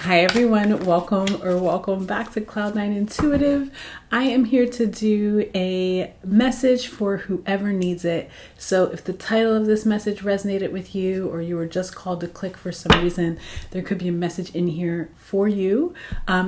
Hi everyone, welcome back to Cloud9 Intuitive. I am here to do a message for whoever needs it. So if the title of this message resonated with you, or you were just called to click for some reason, there could be a message in here for you.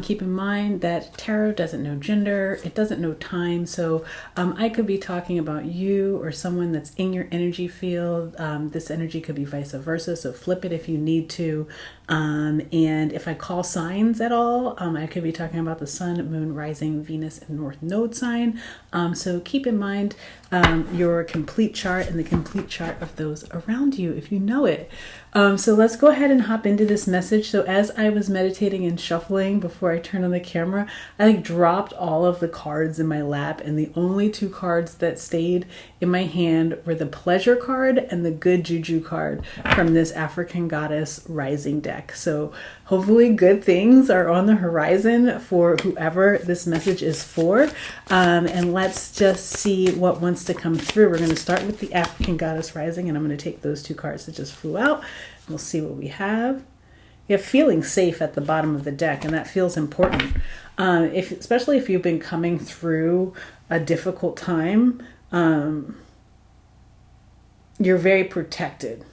Keep in mind that tarot doesn't know gender, it doesn't know time. So I could be talking about you or someone that's in your energy field. This energy could be vice versa, so flip it if you need to. And if I call signs at all, I could be talking about the sun, moon, rising, Venus, and north node sign. So keep in mind your complete chart and the complete chart of those around you if you know it. So let's go ahead and hop into this message. So as I was meditating and shuffling before I turned on the camera, I dropped all of the cards in my lap, and the only two cards that stayed in my hand were the pleasure card and the good juju card from this African Goddess Rising deck. So hopefully good things are on the horizon for whoever this message is for. And let's just see what wants to come through. We're going to start with the African Goddess Rising, and I'm going to take those two cards that just flew out. We'll see what we have. You have feeling safe at the bottom of the deck, and that feels important. Especially if you've been coming through a difficult time, you're very protected.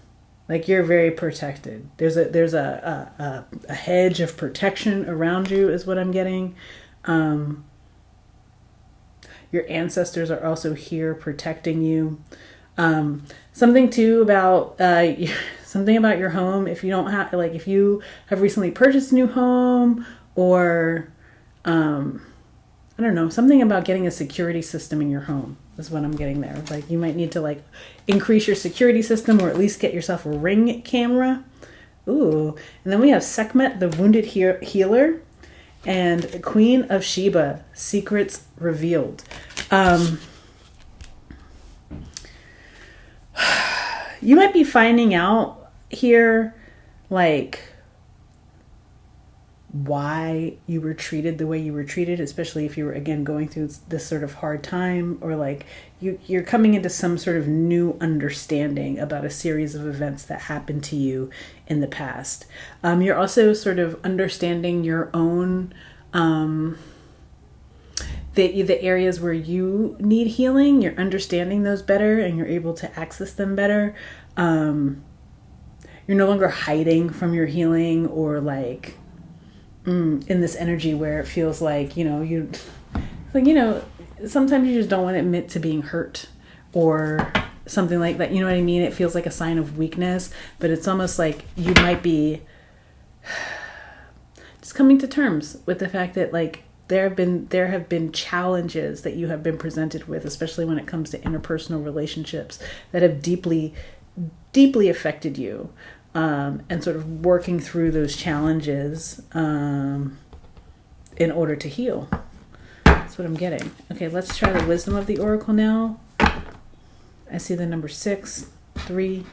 Like, you're very protected. There's a hedge of protection around you is what I'm getting. Your ancestors are also here protecting you. Something too about something about your home. If you don't have, like, if you have recently purchased a new home, or I don't know, something about getting a security system in your home is what I'm getting there. Like, you might need to increase your security system, or at least get yourself a Ring camera. Ooh, and then we have Sekhmet, the wounded healer, and Queen of Sheba, secrets revealed. You might be finding out here, why you were treated the way you were treated, especially if you were, again, going through this sort of hard time, or you're coming into some sort of new understanding about a series of events that happened to you in the past. You're also sort of understanding your own the areas where you need healing. You're understanding those better, and you're able to access them better. You're no longer hiding from your healing, or in this energy where it feels like, sometimes you just don't want to admit to being hurt or something like that. You know what I mean? It feels like a sign of weakness, but it's almost like you might be just coming to terms with the fact that, there have been challenges that you have been presented with, especially when it comes to interpersonal relationships, that have deeply affected you, and sort of working through those challenges in order to heal. That's what I'm getting. Okay, let's try the wisdom of the oracle now. I see the number 6, 3,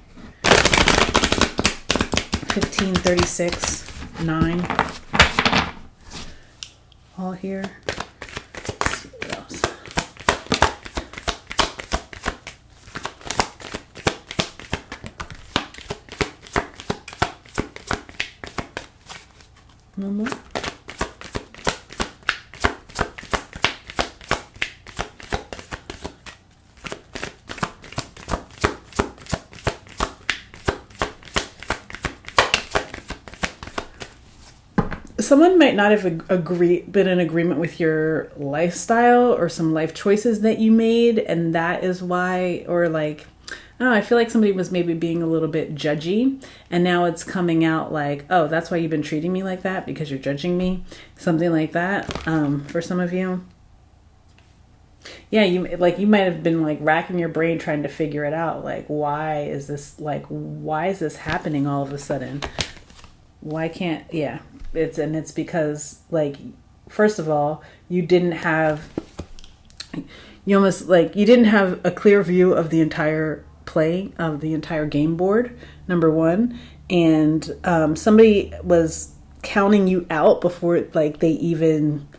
15, 36, 9. All here. Let's see what else. One more. Someone might not have been in agreement with your lifestyle or some life choices that you made, and that is why, or I don't know, I feel like somebody was maybe being a little bit judgy, and now it's coming out oh, that's why you've been treating me like that, because you're judging me, something like that. For some of you, yeah, you might have been racking your brain trying to figure it out, why is this happening all of a sudden? Why can't, yeah. It's because, first of all, you didn't have a clear view of the entire play, of the entire game board, number one. And somebody was counting you out before they even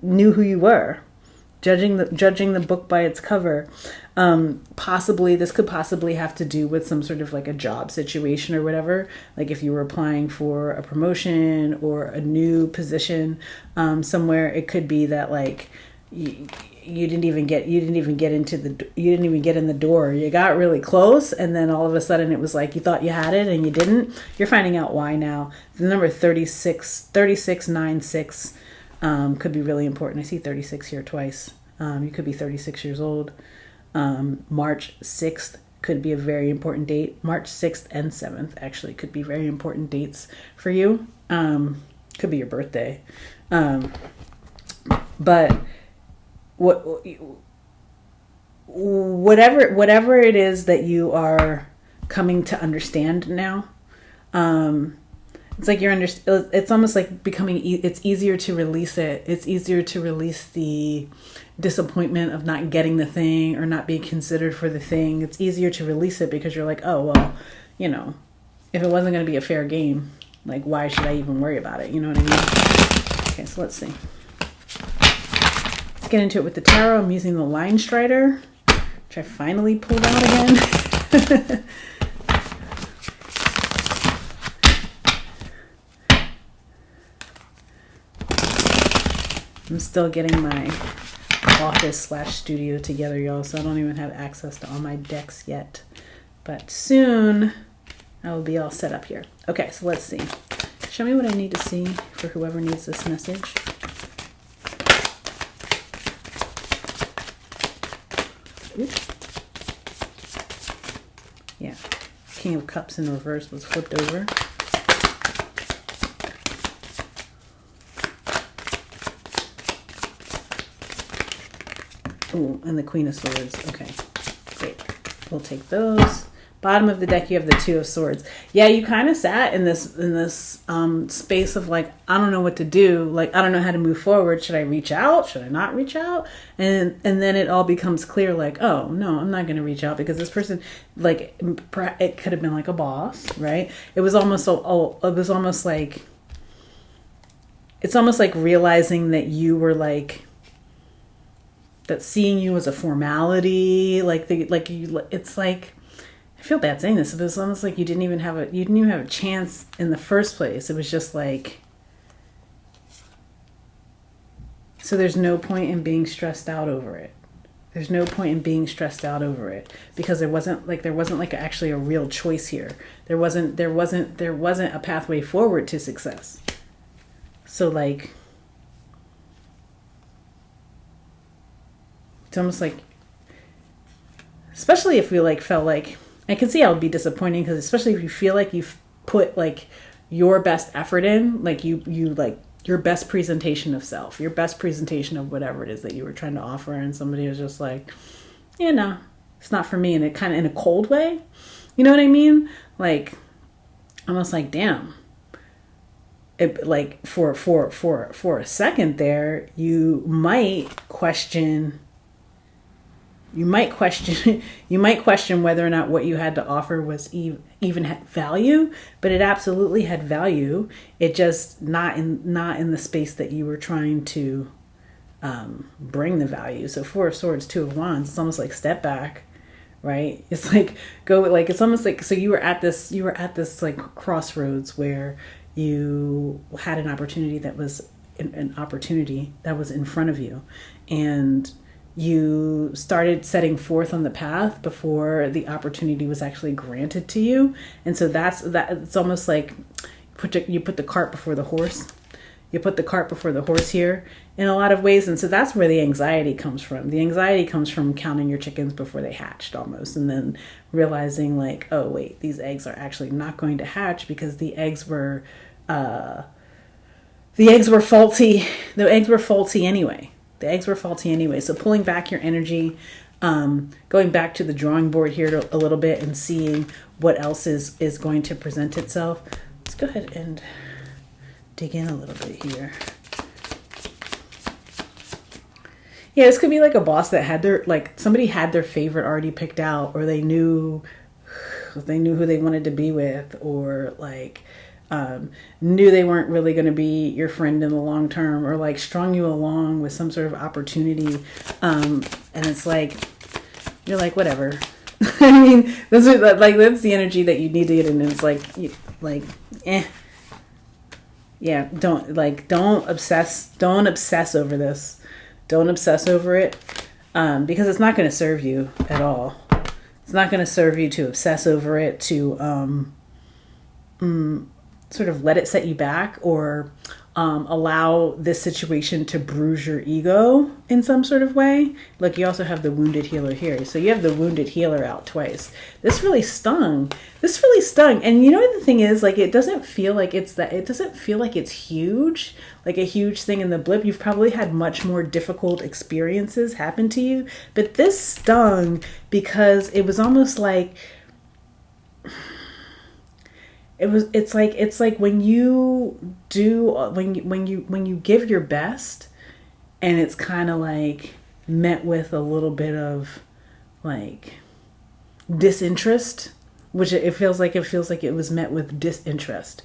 knew who you were. Judging the book by its cover. Possibly, this could possibly have to do with some sort of like a job situation or whatever. Like if you were applying for a promotion or a new position somewhere, it could be that like you didn't even get in the door. You got really close, and then all of a sudden it was like you thought you had it and you didn't. You're finding out why now. The number 3696 could be really important. I see 36 here twice. You could be 36 years old. March 6th could be a very important date. March 6th and 7th actually could be very important dates for you. Could be your birthday. But whatever it is that you are coming to understand now, it's like it's almost like it's easier to release it. It's easier to release the disappointment of not getting the thing or not being considered for the thing. It's easier to release it because you're like, oh, well, if it wasn't going to be a fair game, like, why should I even worry about it? You know what I mean? Okay, so let's see. Let's get into it with the tarot. I'm using the Line Strider, which I finally pulled out again. I'm still getting my office/studio together, y'all, so I don't even have access to all my decks yet. But soon I will be all set up here. Okay, so let's see. Show me what I need to see for whoever needs this message. Oops. Yeah, King of Cups in reverse was flipped over. Ooh, and the Queen of Swords. Okay, great. We'll take those. Bottom of the deck, you have the Two of Swords. Yeah, you kind of sat in this space of like, I don't know what to do. Like, I don't know how to move forward. Should I reach out? Should I not reach out? And then it all becomes clear, like, oh no, I'm not going to reach out because this person, like, it could have been like a boss, right? It was almost like it's almost like realizing that you were like, that seeing you as a formality, it's like, I feel bad saying this, but it's almost like you didn't even have a chance in the first place. It was just like, so there's no point in being stressed out over it. There's no point in being stressed out over it because there wasn't like actually a real choice here. There wasn't a pathway forward to success. So like, it's almost like, especially if we like felt like, I can see how it would be disappointing because especially if you feel like you've put like your best effort in, like you like your best presentation of self, your best presentation of whatever it is that you were trying to offer, and somebody was just like, yeah, no, it's not for me, and it kind of in a cold way, you know what I mean? Like, almost like, damn. It, like for a second there, you might question whether or not what you had to offer was even had value, but it absolutely had value. It just not in the space that you were trying to bring the value. So Four of Swords, Two of Wands, it's almost like step back, right? It's like it's almost like, so you were at this like crossroads where you had an opportunity that was in front of you, and you started setting forth on the path before the opportunity was actually granted to you. And so it's almost like you put the cart before the horse. You put the cart before the horse here in a lot of ways. And so that's where the anxiety comes from. The anxiety comes from counting your chickens before they hatched almost. And then realizing like, oh wait, these eggs are actually not going to hatch because the eggs were faulty. The eggs were faulty anyway. So pulling back your energy, going back to the drawing board here a little bit and seeing what else is going to present itself. Let's go ahead and dig in a little bit here. Yeah, this could be like a boss that had somebody had their favorite already picked out, or they knew who they wanted to be with, or like, knew they weren't really going to be your friend in the long term, or like strung you along with some sort of opportunity. And it's like, you're like, whatever. I mean, that's the energy that you need to get in. And it's like, yeah, don't obsess over this. Don't obsess over it, because it's not going to serve you at all. It's not going to serve you to obsess over it, to sort of let it set you back, or allow this situation to bruise your ego in some sort of way. Like, you also have the wounded healer here. So you have the wounded healer out twice. This really stung. And you know, the thing is, like, it doesn't feel like it's huge, like a huge thing in the blip. You've probably had much more difficult experiences happen to you, but this stung because it was almost like, it's like when you give your best, and it's kind of like met with a little bit of like disinterest, which it feels like it was met with disinterest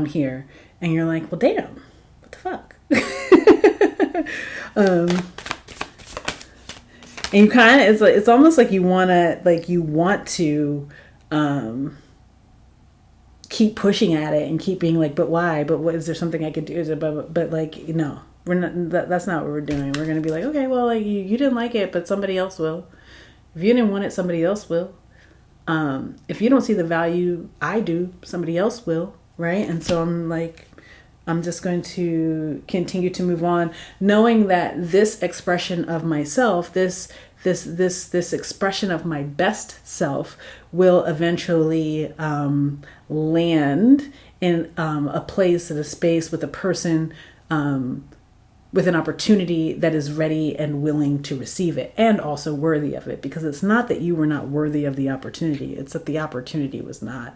here, and you're like, well, damn, what the fuck. And you kind of, it's almost like you want to keep pushing at it and keep being like, but why? But what, is there something I could do? Is it, but like, no, we're not. That's not what we're doing. We're gonna be like, okay, well, like you didn't like it, but somebody else will. If you didn't want it, somebody else will. If you don't see the value I do, somebody else will, right? And so I'm just going to continue to move on, knowing that this expression of myself, this expression of my best self, will eventually land in a place, in a space, with a person, with an opportunity that is ready and willing to receive it, and also worthy of it. Because it's not that you were not worthy of the opportunity, it's that the opportunity was not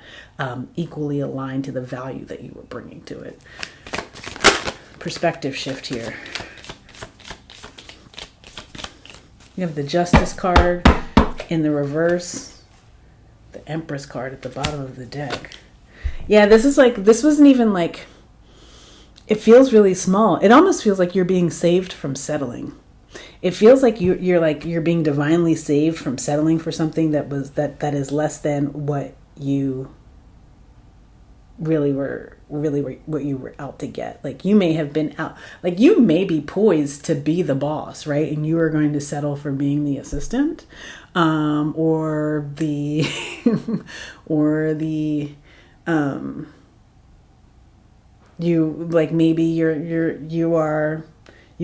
equally aligned to the value that you were bringing to it. Perspective shift here. You have the Justice card in the reverse, the Empress card at the bottom of the deck. Yeah, this wasn't even like, it feels really small. It almost feels like you're being saved from settling. It feels like you're being divinely saved from settling for something that is less than what you really were what you were out to get. Like, you may have been out, like, you may be poised to be the boss, right? And you are going to settle for being the assistant, or the you, like, maybe you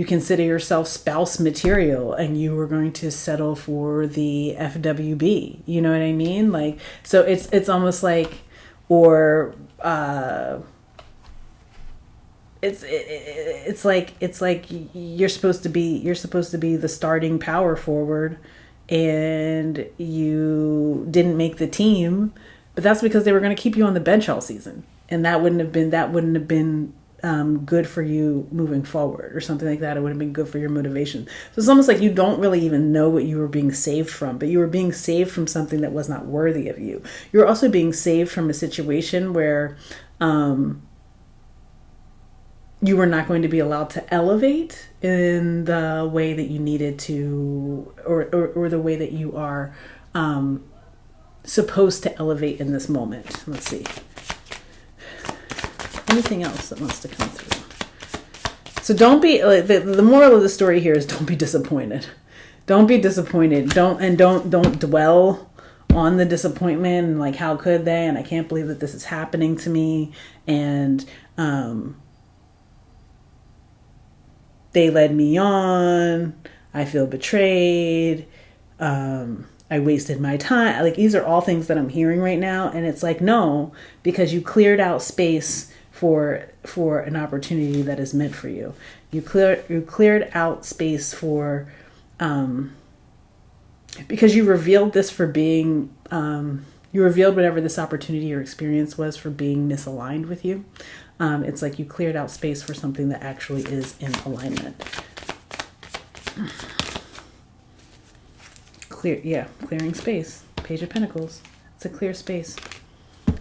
consider yourself spouse material, and you were going to settle for the FWB. You know what I mean? Like, so it's almost like, or it's like you're supposed to be the starting power forward, and you didn't make the team, but that's because they were going to keep you on the bench all season, and that wouldn't have been good for you moving forward, or something like that. It would have been good for your motivation. So it's almost like you don't really even know what you were being saved from, but you were being saved from something that was not worthy of you. You're also being saved from a situation where you were not going to be allowed to elevate in the way that you needed to, or the way that you are supposed to elevate in this moment. Let's see. Anything else that wants to come through? So don't be, the moral of the story here is, don't be disappointed. Don't be disappointed. Don't dwell on the disappointment and like, how could they? And I can't believe that this is happening to me. And they led me on. I feel betrayed. I wasted my time. Like, these are all things that I'm hearing right now. And it's like, no, because you cleared out space for an opportunity that is meant for you. You cleared out space for, because you revealed this for being, you revealed whatever this opportunity or experience was for being misaligned with you. It's like you cleared out space for something that actually is in alignment. Clearing space. Page of Pentacles. It's a clear space.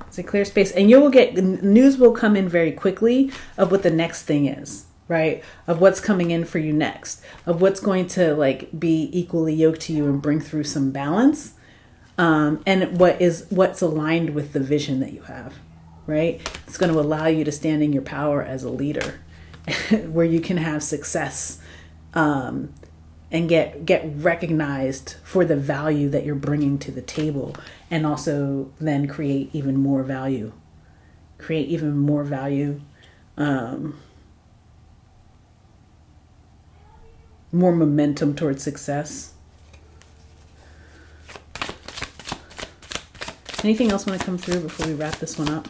It's a clear space, and you will get, news will come in very quickly of what the next thing is. right? Of what's coming in for you next, of what's going to like be equally yoked to you and bring through some balance, and what's aligned with the vision that you have, right? It's going to allow you to stand in your power as a leader, where you can have success, and get recognized for the value that you're bringing to the table, and also then create even more value, more momentum towards success. Anything else want to come through before we wrap this one up?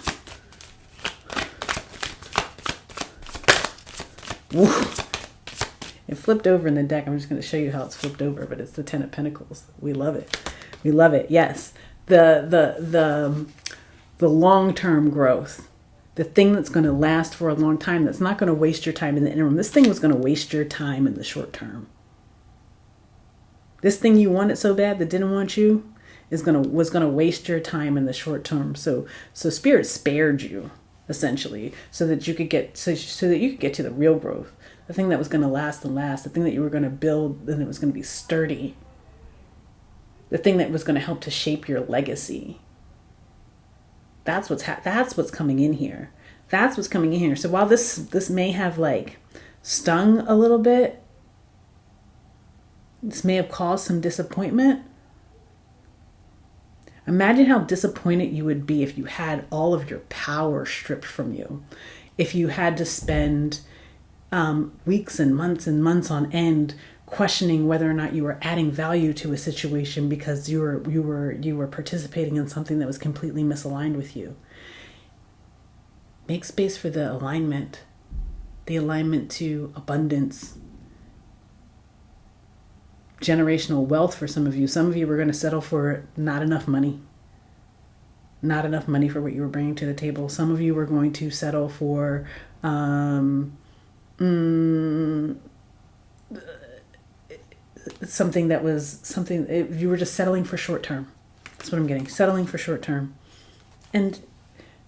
Woo. It flipped over in the deck. I'm just going to show you how it's flipped over, but it's the Ten of Pentacles. We love it. We love it. Yes. The long-term growth. The thing that's going to last for a long time, that's not going to waste your time in the interim. This thing was going to waste your time in the short term. This thing you wanted so bad that didn't want you was going to waste your time in the short term. So Spirit spared you, essentially, so that you could get to the real growth. The thing that was going to last and last, the thing that you were going to build and it was going to be sturdy. The thing that was going to help to shape your legacy. That's what's coming in here. That's what's coming in here. So while this may have like stung a little bit, this may have caused some disappointment. Imagine how disappointed you would be if you had all of your power stripped from you. If you had to spend weeks and months on end questioning whether or not you were adding value to a situation because you were participating in something that was completely misaligned with you. Make space for the alignment to abundance, generational wealth for some of you. Some of you were going to settle for not enough money for what you were bringing to the table. Some of you were going to settle for something you were just settling for short term. That's what I'm getting. Settling for short term. And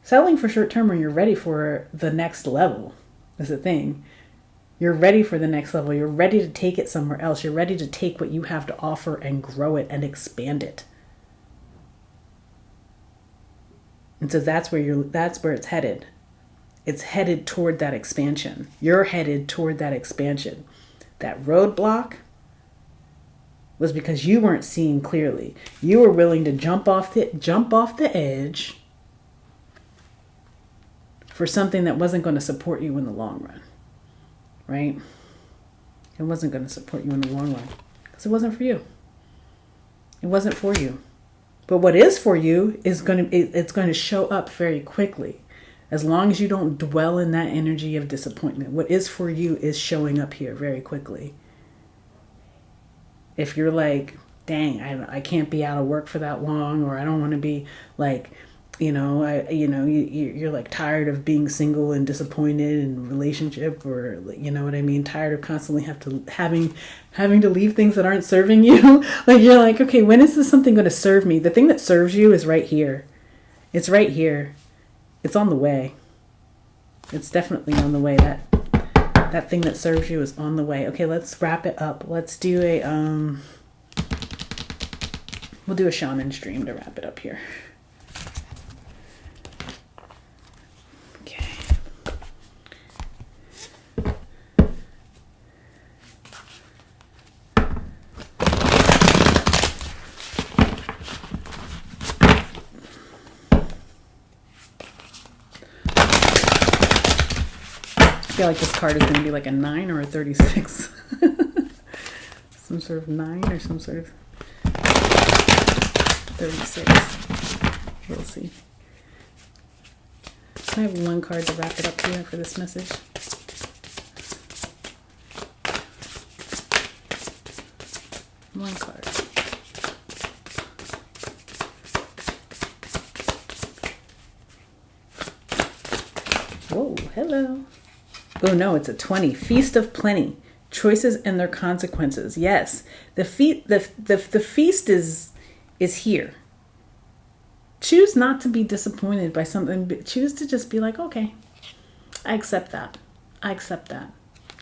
settling for short term when you're ready for the next level is the thing. You're ready for the next level. You're ready to take it somewhere else. You're ready to take what you have to offer and grow it and expand it. And so that's where it's headed. It's headed toward that expansion. You're headed toward that expansion. That roadblock was because you weren't seeing clearly. You were willing to jump off the edge for something that wasn't going to support you in the long run. Right? It wasn't going to support you in the long run because it wasn't for you. It wasn't for you. But what is for you is going to show up very quickly. As long as you don't dwell in that energy of disappointment, what is for you is showing up here very quickly. If you're like, dang, I can't be out of work for that long, or I don't want to be like, you're like tired of being single and disappointed in a relationship, or you know what I mean, tired of constantly having to leave things that aren't serving you. Like you're like, okay, when is this something going to serve me? The thing that serves you is right here. It's right here. It's on the way. It's definitely on the way. That thing that serves you is on the way. Okay, let's wrap it up. Let's do we'll do a shaman stream to wrap it up here. Okay. I feel like this card is going to be like a 9 or a 36. Some sort of 9 or some sort of 36. We'll see. I have one card to wrap it up here for this message. One card. Whoa, hello. Oh no, it's a 20. Feast of Plenty. Choices and their consequences. Yes, the feast is here. Choose not to be disappointed by something. Choose to just be like, okay, I accept that. I accept that.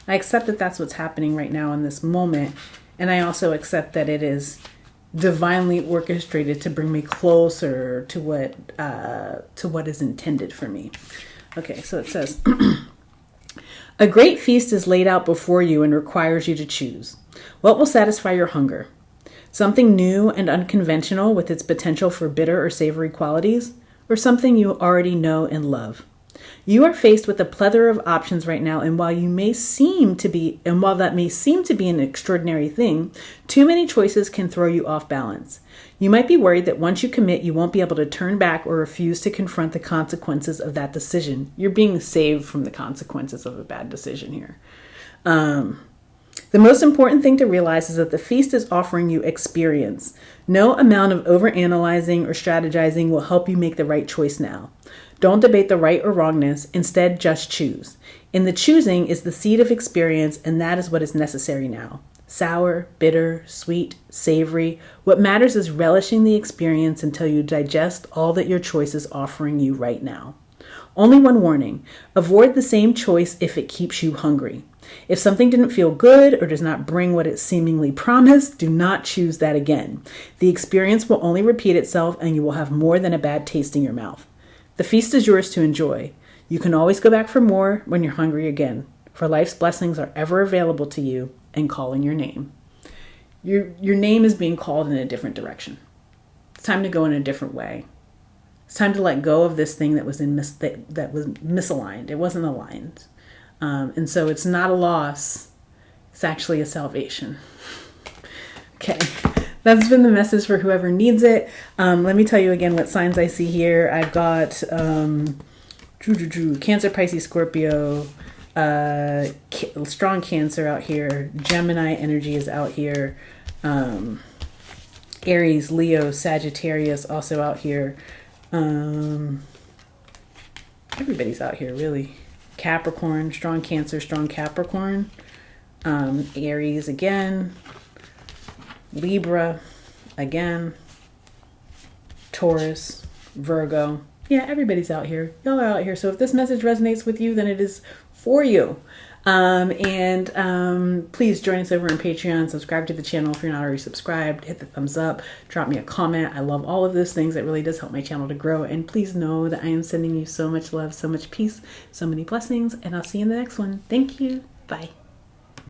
I accept that that's what's happening right now in this moment. And I also accept that it is divinely orchestrated to bring me closer to what is intended for me. Okay, so it says, a great feast is laid out before you and requires you to choose. What will satisfy your hunger? Something new and unconventional with its potential for bitter or savory qualities, or something you already know and love? You are faced with a plethora of options right now, and while that may seem to be an extraordinary thing, too many choices can throw you off balance. You might be worried that once you commit, you won't be able to turn back or refuse to confront the consequences of that decision. You're being saved from the consequences of a bad decision here. The most important thing to realize is that the feast is offering you experience. No amount of overanalyzing or strategizing will help you make the right choice now. Don't debate the right or wrongness. Instead, just choose. In the choosing is the seed of experience, and that is what is necessary now. Sour, bitter, sweet, savory. What matters is relishing the experience until you digest all that your choice is offering you right now. Only one warning. Avoid the same choice if it keeps you hungry. If something didn't feel good or does not bring what it seemingly promised, do not choose that again. The experience will only repeat itself, and you will have more than a bad taste in your mouth. The feast is yours to enjoy. You can always go back for more when you're hungry again, for life's blessings are ever available to you and calling your name. Your name is being called in a different direction. It's time to go in a different way. It's time to let go of this thing that was that was misaligned. It wasn't aligned. And so it's not a loss. It's actually a salvation. Okay. That's been the message for whoever needs it. Let me tell you again what signs I see here. I've got Cancer, Pisces, Scorpio, strong Cancer out here. Gemini energy is out here. Aries, Leo, Sagittarius also out here. Everybody's out here, really. Capricorn, strong Cancer, strong Capricorn. Aries again. Libra, again, Taurus, Virgo. Yeah, everybody's out here. Y'all are out here. So if this message resonates with you, then it is for you. Please join us over on Patreon. Subscribe to the channel if you're not already subscribed. Hit the thumbs up. Drop me a comment. I love all of those things. It really does help my channel to grow. And please know that I am sending you so much love, so much peace, so many blessings. And I'll see you in the next one. Thank you. Bye.